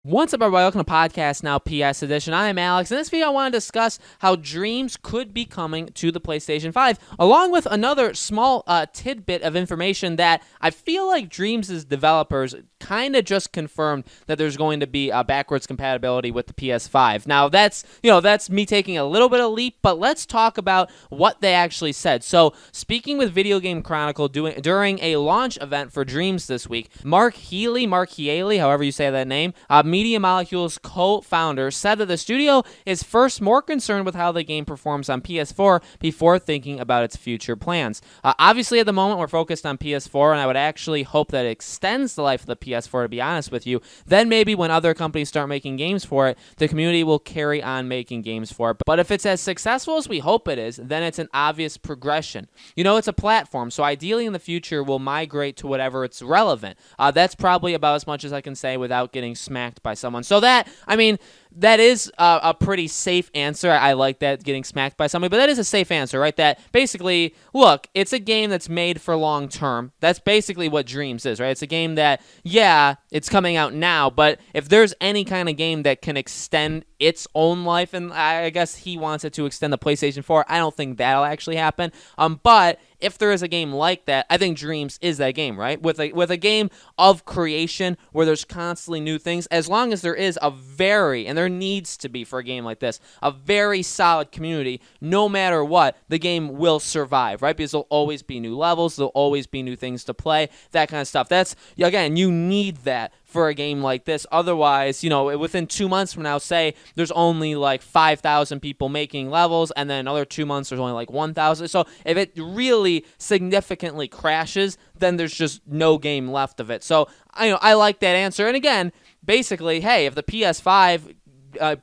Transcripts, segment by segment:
What's up, everybody? Welcome to Podcast Now PS Edition. I am Alex. In this video, I want to discuss how Dreams could be coming to the PlayStation 5, along with another small tidbit of information that I feel like Dreams' developers kind of just confirmed that there's going to be backwards compatibility with the PS5. Now, that's me taking a little bit of a leap, but let's talk about what they actually said. So, speaking with Video Game Chronicle during a launch event for Dreams this week, Mark Healy, however you say that name, Media Molecule's co-founder, said that the studio is first more concerned with how the game performs on PS4 before thinking about its future plans. Obviously, at the moment, we're focused on PS4, and I would actually hope that it extends the life of the PS4, to be honest with you. Then maybe when other companies start making games for it, the community will carry on making games for it. But if it's as successful as we hope it is, then it's an obvious progression. You know, it's a platform, so ideally in the future, we'll migrate to whatever it's relevant. That's probably about as much as I can say without getting smacked by someone. So that is a pretty safe answer. I like that, getting smacked by somebody, but that is a safe answer, right? That basically, look, it's a game that's made for long term. That's basically what Dreams is, right? It's a game that, yeah, it's coming out now, but if there's any kind of game that can extend its own life, and I guess he wants it to extend the PlayStation 4, I don't think that'll actually happen. But if there is a game like that, I think Dreams is that game, right? With a game of creation where there's constantly new things, as long as there is and there needs to be for a game like this, a very solid community, no matter what, the game will survive, right? Because there'll always be new levels, there'll always be new things to play, that kind of stuff. That's, again, you need that for a game like this. Otherwise, within 2 months from now, say there's only like 5,000 people making levels, and then another 2 months there's only like 1,000. So if it really significantly crashes, then there's just no game left of it. So I like that answer. And again, basically, hey, if the PS5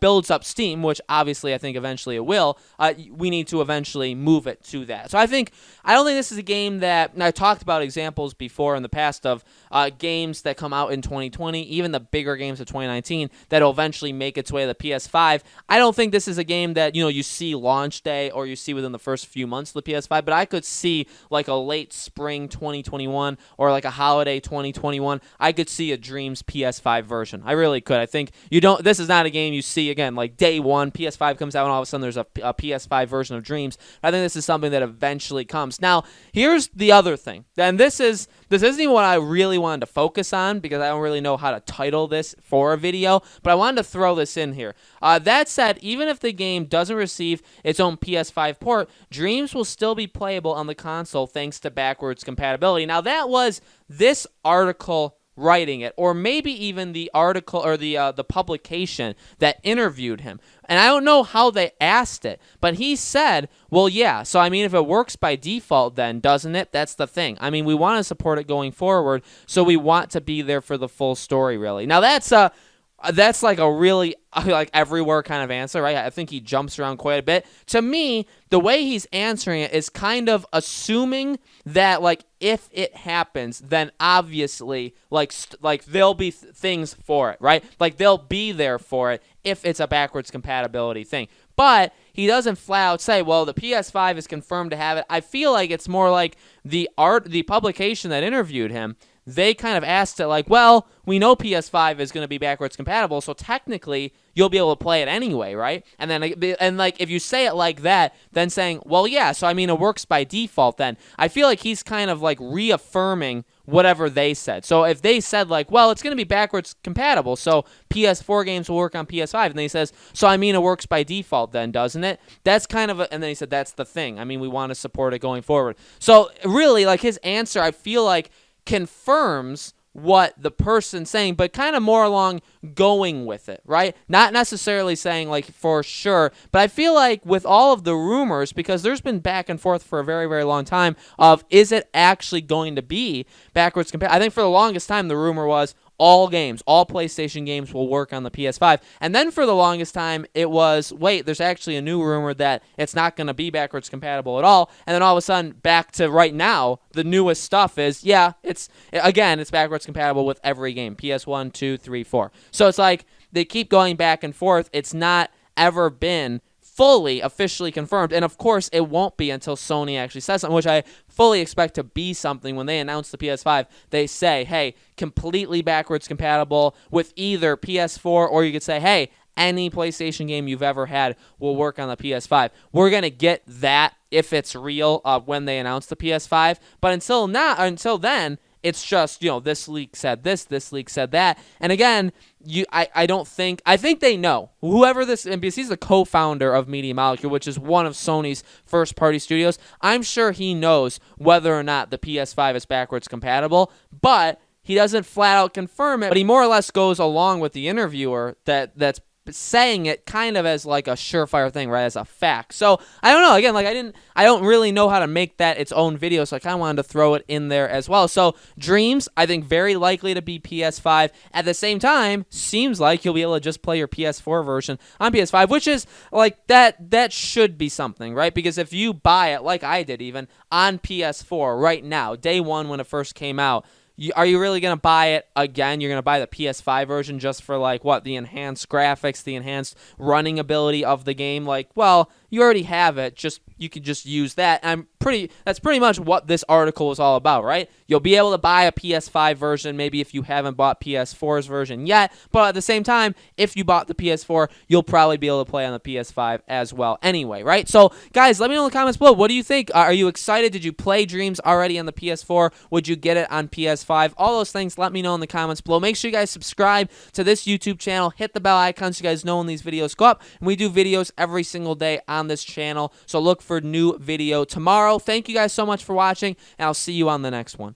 builds up steam, which obviously I think eventually it will, we need to eventually move it to that. So I don't think this is a game that, and I talked about examples before in the past of games that come out in 2020, even the bigger games of 2019, that'll eventually make its way to the PS5. I don't think this is a game that, you see launch day or you see within the first few months of the PS5, but I could see like a late spring 2021 or like a holiday 2021. I could see a Dreams PS5 version. I really could. I think this is not a game you see again like day one. PS5 comes out and all of a sudden there's a PS5 version of Dreams. I think this is something that eventually comes. Now, here's the other thing. And this isn't even what I really wanted to focus on because I don't really know how to title this for a video, but I wanted to throw this in here. That said, even if the game doesn't receive its own PS5 port, Dreams will still be playable on the console thanks to backwards compatibility. Now, that was this article writing it, or maybe even the article or the publication that interviewed him. And I don't know how they asked it, but he said, well, yeah, so if it works by default then, doesn't it? That's the thing. We want to support it going forward, so we want to be there for the full story, really. Now, that's like a really like everywhere kind of answer, right? I think he jumps around quite a bit. To me, the way he's answering it is kind of assuming that like if it happens, then obviously like there'll be things for it, right? Like they'll be there for it if it's a backwards compatibility thing. But he doesn't flat out say, well, the PS5 is confirmed to have it. I feel like it's more like the publication that interviewed him, they kind of asked it like, well, we know PS5 is going to be backwards compatible, so technically you'll be able to play it anyway, right? And then, if you say it like that, then saying, well, yeah, so it works by default then. I feel like he's kind of like reaffirming whatever they said. So if they said like, well, it's going to be backwards compatible, so PS4 games will work on PS5, and then he says, so it works by default then, doesn't it? That's kind of and then he said, that's the thing. We want to support it going forward. So really, like his answer, I feel like confirms what the person's saying, but kind of more along going with it, right? Not necessarily saying like for sure, but I feel like with all of the rumors, because there's been back and forth for a very, very long time of is it actually going to be backwards compatible? I think for the longest time the rumor was all PlayStation games will work on the PS5. And then for the longest time, it was, wait, there's actually a new rumor that it's not going to be backwards compatible at all. And then all of a sudden, back to right now, the newest stuff is, yeah, it's backwards compatible with every game. PS1, 2, 3, 4. So it's like they keep going back and forth. It's not ever been fully officially confirmed, and of course it won't be until Sony actually says something, which I fully expect to be something. When they announce the PS5, they say, hey, completely backwards compatible with either PS4, or you could say, hey, any PlayStation game you've ever had will work on the PS5. We're going to get that if it's real when they announce the PS5, but until then, it's just, this leak said this leak said that. And again, I think they know. Whoever this, and because he's the co-founder of Media Molecule, which is one of Sony's first-party studios, I'm sure he knows whether or not the PS5 is backwards compatible, but he doesn't flat out confirm it, but he more or less goes along with the interviewer that's saying it kind of as like a surefire thing, right, as a fact. So I don't know. Again, like I don't really know how to make that its own video, so I kind of wanted to throw it in there as well. So Dreams, I think very likely to be PS5. At the same time, seems like you'll be able to just play your PS4 version on PS5, which is like that should be something, right? Because if you buy it, like I did even, on PS4 right now, day one when it first came out, are you really going to buy it again? You're going to buy the PS5 version just for, like, what, the enhanced graphics, the enhanced running ability of the game? Like, well, you already have it. You can just use that. That's pretty much what this article is all about, right? You'll be able to buy a PS5 version, maybe if you haven't bought PS4's version yet, but at the same time, if you bought the PS4, you'll probably be able to play on the PS5 as well anyway, right? So, guys, let me know in the comments below. What do you think? Are you excited? Did you play Dreams already on the PS4? Would you get it on PS5? All those things, let me know in the comments below. Make sure you guys subscribe to this YouTube channel. Hit the bell icon so you guys know when these videos go up. And we do videos every single day on this channel, so look for new video tomorrow. Thank you guys so much for watching, and I'll see you on the next one.